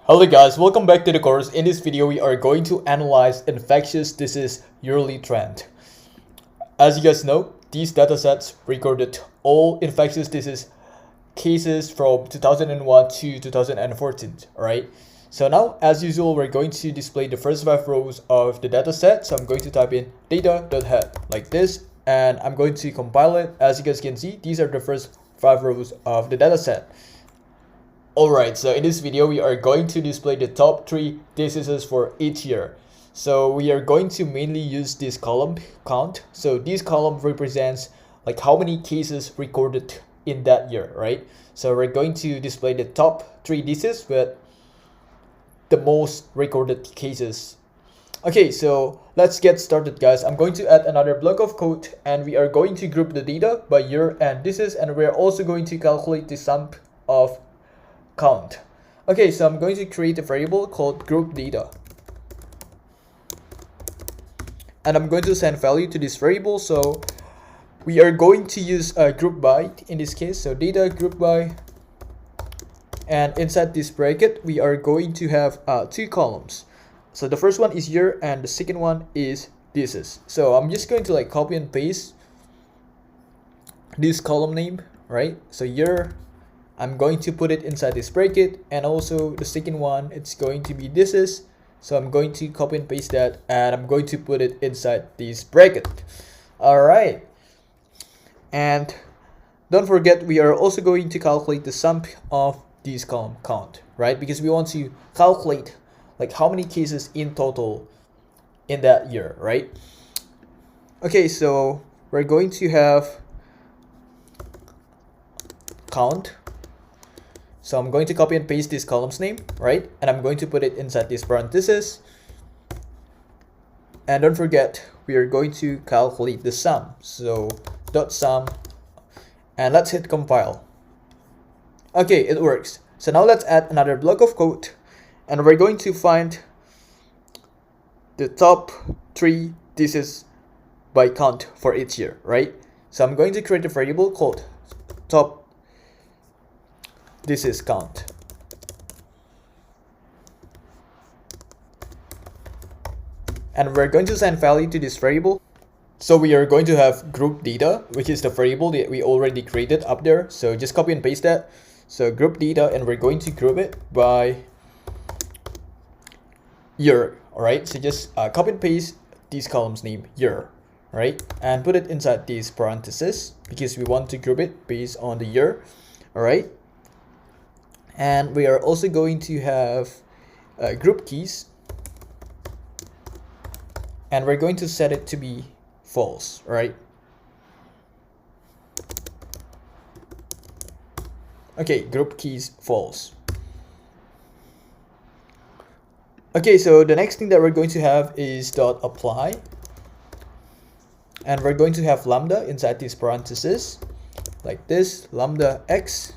Hello guys, welcome back to the course. In this video, we are going to analyze infectious disease yearly trend. As you guys know, these datasets recorded all infectious disease cases from 2001 to 2014, alright? So now, as usual, we're going to display the first 5 rows of the dataset. So I'm going to type in data.head like this, and I'm going to compile it. As you guys can see, these are the first 5 rows of the dataset. Alright, so in this video, we are going to display the top 3 diseases for each year. So we are going to mainly use this column count. So this column represents like how many cases recorded in that year, right? So we're going to display the top 3 diseases with the most recorded cases. Okay, so let's get started, guys. I'm going to add another block of code, and we are going to group the data by year and disease, and we're also going to calculate the sum of count. Okay, so I'm going to create a variable called group data, and I'm going to send value to this variable. So we are going to use a group by in this case, so data group by, and inside this bracket we are going to have 2 columns. So the first one is year and the second one is disease. So I'm just going to like copy and paste this column name, right? So year, I'm going to put it inside this bracket, and also the second one, it's going to be disease. So I'm going to copy and paste that, and I'm going to put it inside this bracket. All right. And don't forget, we are also going to calculate the sum of this column count, right? Because we want to calculate like how many cases in total in that year, right? Okay, so we're going to have count. So I'm going to copy and paste this column's name, right? And I'm going to put it inside this parenthesis. And don't forget, we are going to calculate the sum. So dot sum, and let's hit compile. Okay, it works. So now let's add another block of code, and we're going to find the top 3 diseases by count for each year, right? So I'm going to create a variable called top disease count. And we're going to send value to this variable. So we are going to have group data, which is the variable that we already created up there. So just copy and paste that. So group data, and we're going to group it by year. All right, so just copy and paste this column's name year, right? And put it inside these parentheses because we want to group it based on the year. All right. And we are also going to have group keys, and we're going to set it to be false, right? Okay, group keys false. Okay, so the next thing that we're going to have is dot apply, and we're going to have lambda inside these parentheses like this, lambda x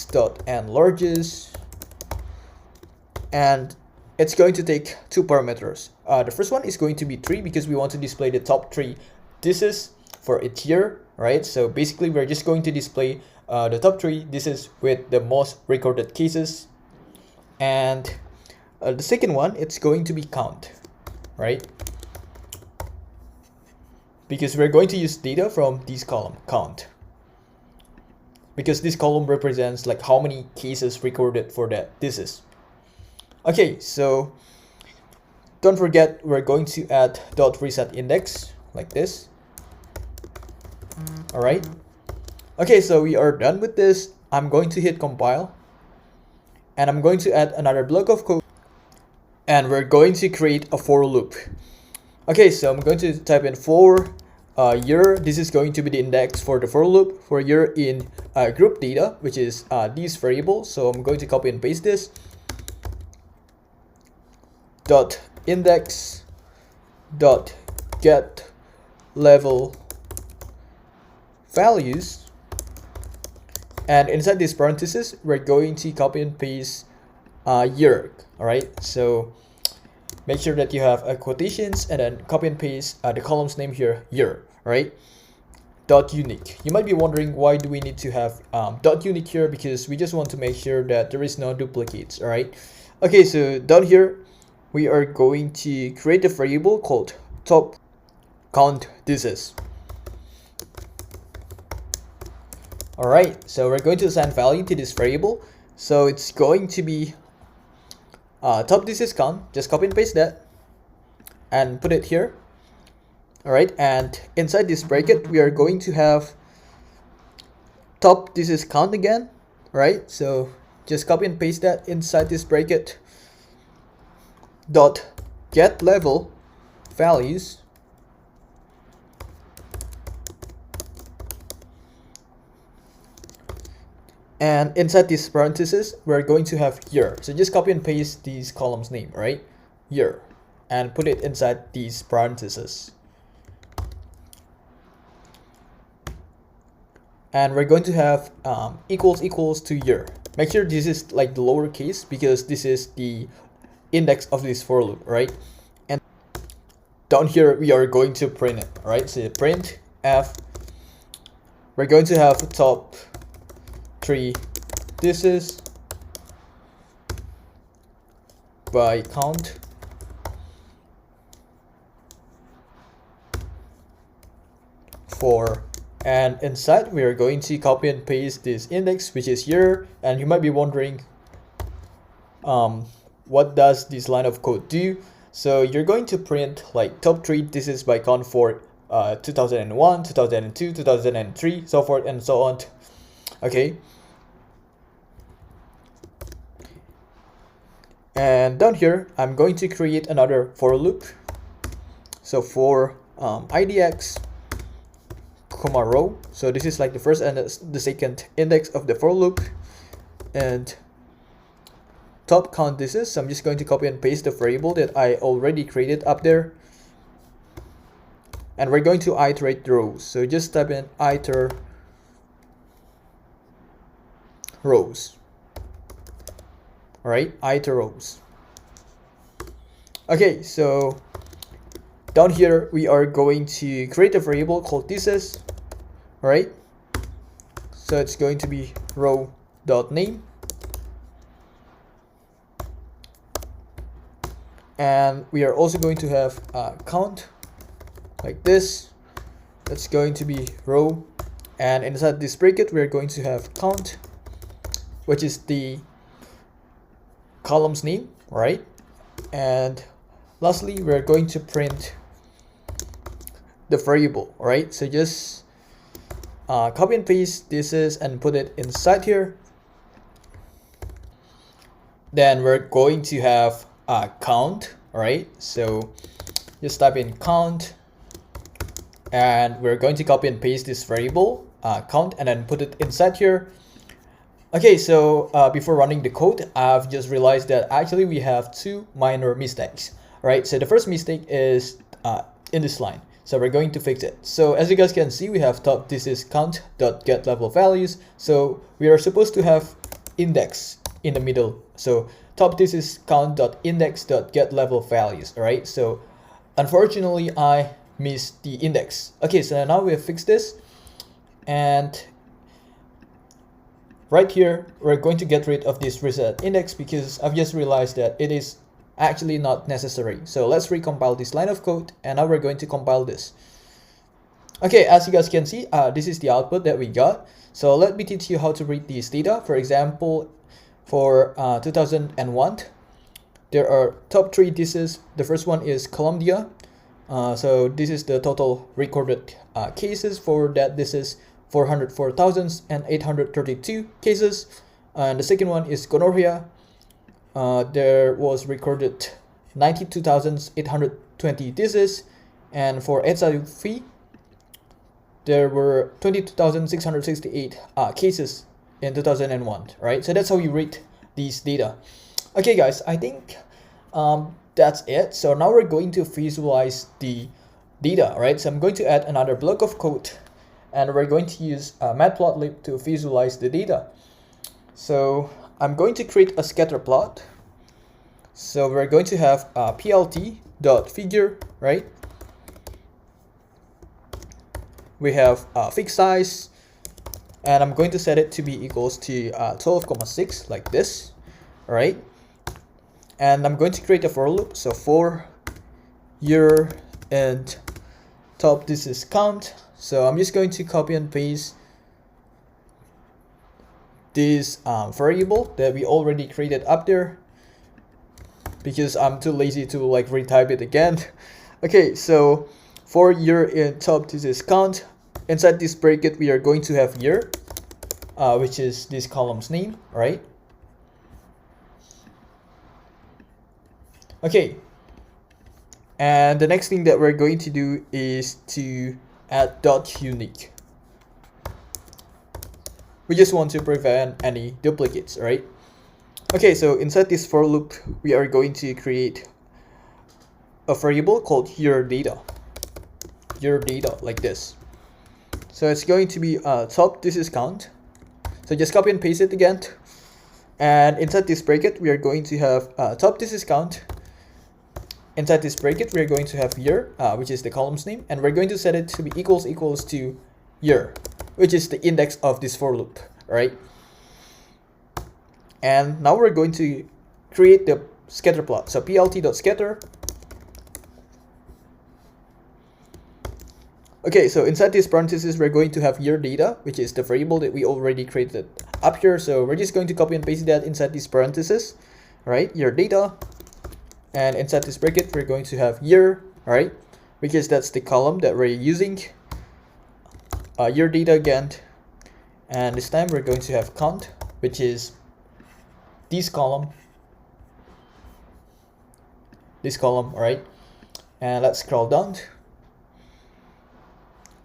dot and largest, and it's going to take 2 parameters. The first one is going to be 3 because we want to display the top 3 diseases for each year, right? So basically we're just going to display the top 3 diseases with the most recorded cases, and the second one, it's going to be count, right? Because we're going to use data from this column count, because this column represents like how many cases recorded for that disease. Okay, so don't forget, we're going to add dot reset index like this. All right. Okay, so we are done with this. I'm going to hit compile, and I'm going to add another block of code, and we're going to create a for loop. Okay, so I'm going to type in for year. This is going to be the index for the for loop for year in group data, which is this variable. So I'm going to copy and paste this. Dot index dot get level values, and inside this parenthesis we're going to copy and paste year. All right, so make sure that you have quotations, and then copy and paste the column's name here, year, right? dot unique. You might be wondering why do we need to have dot unique here, because we just want to make sure that there is no duplicates. All right. Okay, so down here we are going to create a variable called top count disease. All right, so we're going to assign value to this variable. So it's going to be top disease count. Just copy and paste that and put it here. All right, and inside this bracket we are going to have top disease count again. Right, so just copy and paste that inside this bracket. Dot get level values. And inside these parentheses, we're going to have year. So just copy and paste these columns name, right? Year, and put it inside these parentheses. And we're going to have equals to year. Make sure this is like the lowercase, because this is the index of this for loop, right? And down here we are going to print it, right? So print f. We're going to have top 3 disease by count for, and inside we are going to copy and paste this index, which is year. And you might be wondering what does this line of code do? So you're going to print like top 3 disease by count for 2001, 2002, 2003, so forth and so on. Okay. And down here, I'm going to create another for loop. So for idx, comma row. So this is like the first and the second index of the for loop. And top count disease. So I'm just going to copy and paste the variable that I already created up there. And we're going to iterate the rows. So just type in iter rows. All right, iter rows. Okay, so down here we are going to create a variable called disease. All right, so it's going to be row.name, and we are also going to have count like this. That's going to be row, and inside this bracket we are going to have count, which is the column's name, right? And lastly, we're going to print the variable, right? So just copy and paste this and put it inside here. Then we're going to have count, right? So just type in count, and we're going to copy and paste this variable count and then put it inside here. Okay, so before running the code, I've just realized that actually we have 2 minor mistakes, right? So the first mistake is in this line. So we're going to fix it. So as you guys can see, we have top disease count dot get level values. So we are supposed to have index in the middle. So top disease count dot index dot get level values, all right? So unfortunately, I missed the index. Okay, so now we have fixed this, and right here, we're going to get rid of this reset index because I've just realized that it is actually not necessary. So let's recompile this line of code, and now we're going to compile this. Okay, as you guys can see, this is the output that we got. So let me teach you how to read these data. For example, for 2001, there are top 3 diseases. The first one is Colombia. So this is the total recorded cases for that disease. 404,832 cases, and the second one is gonorrhea. There was recorded 92,820 diseases, and for HIV there were 22,668 cases in 2001, right? So that's how you rate these data. Okay guys, I think that's it. So now we're going to visualize the data, right? So I'm going to add another block of code, and we're going to use matplotlib to visualize the data. So I'm going to create a scatter plot. So we're going to have plt.figure, right? we have fixed size, and I'm going to set it to be equals to 12,6 like this. All right, and I'm going to create a for loop. So for year and top, this is count. So I'm just going to copy and paste this variable that we already created up there, because I'm too lazy to like retype it again. Okay, so for year in top, this is count. Inside this bracket, we are going to have year, which is this column's name, right? Okay, and the next thing that we're going to do is to add dot unique. We just want to prevent any duplicates, right? Okay, so inside this for loop, we are going to create a variable called year data like this. So it's going to be top, this is count. So just copy and paste it again. And inside this bracket, we are going to have top, this is count. Inside this bracket, we are going to have year, which is the column's name. And we're going to set it to be equals to year, which is the index of this for loop, right? And now we're going to create the scatter plot. So plt.scatter. Okay, so inside this parentheses, we're going to have year data, which is the variable that we already created up here. So we're just going to copy and paste that inside these parentheses, right? Year data. And inside this bracket, we're going to have year, right? Because that's the column that we're using. Year data again. And this time we're going to have count, which is this column, all right? And let's scroll down.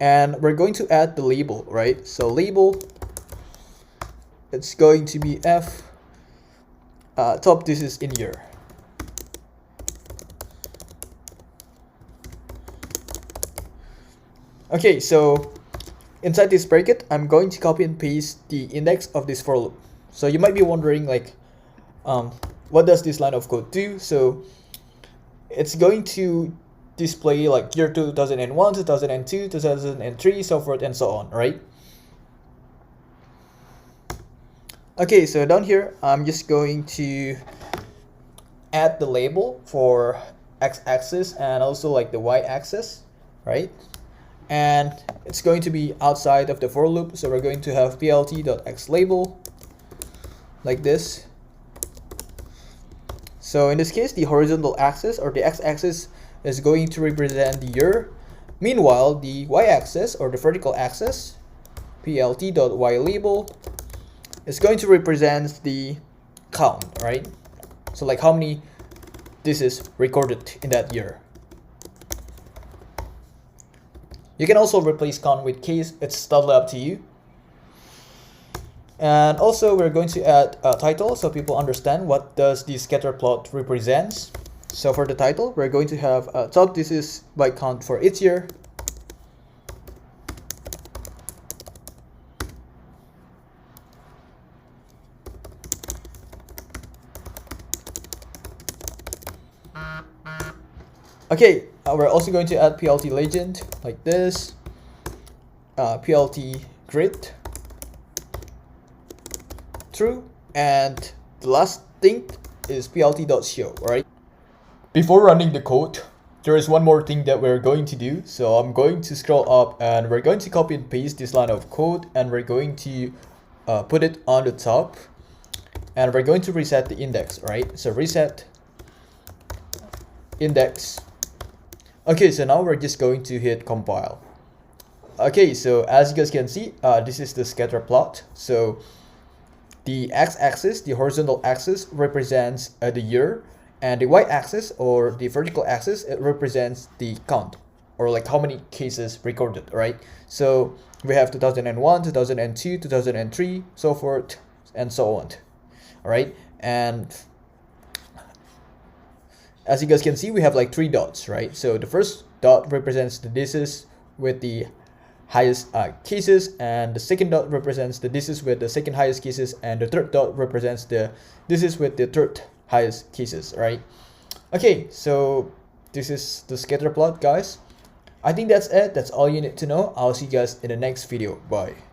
And we're going to add the label, right? So label, it's going to be F, top, this is in year. Okay, so inside this bracket, I'm going to copy and paste the index of this for loop. So you might be wondering, like, what does this line of code do? So it's going to display like year 2001, 2002, 2003, so forth and so on, right? Okay, so down here, I'm just going to add the label for x-axis and also like the y-axis, right? And it's going to be outside of the for loop, so we're going to have plt.xlabel like this. So in this case, the horizontal axis or the x-axis is going to represent the year. Meanwhile, the y-axis or the vertical axis, plt.ylabel, is going to represent the count, right? So like how many this is recorded in that year. You can also replace count with case, it's totally up to you. And also we're going to add a title so people understand what does the scatter plot represents. So for the title, we're going to have top, this is by count for each year. Okay, we're also going to add plt legend like this, plt grid, true, and the last thing is plt.show, right? Before running the code, there is one more thing that we're going to do. So I'm going to scroll up and we're going to copy and paste this line of code and we're going to put it on the top and we're going to reset the index, right? So reset index. Okay, so now we're just going to hit compile. Okay, so as you guys can see, this is the scatter plot. So the x-axis, the horizontal axis, represents the year. And the y-axis or the vertical axis, it represents the count or like how many cases recorded, right? So we have 2001, 2002, 2003, so forth and so on, all right? And as you guys can see, we have like 3 dots, right? So the first dot represents the disease with the highest cases, and the second dot represents the disease with the second highest cases, and the third dot represents the disease with the third highest cases, right? Okay, so this is the scatter plot, guys. I think that's it. That's all you need to know. I'll see you guys in the next video. Bye.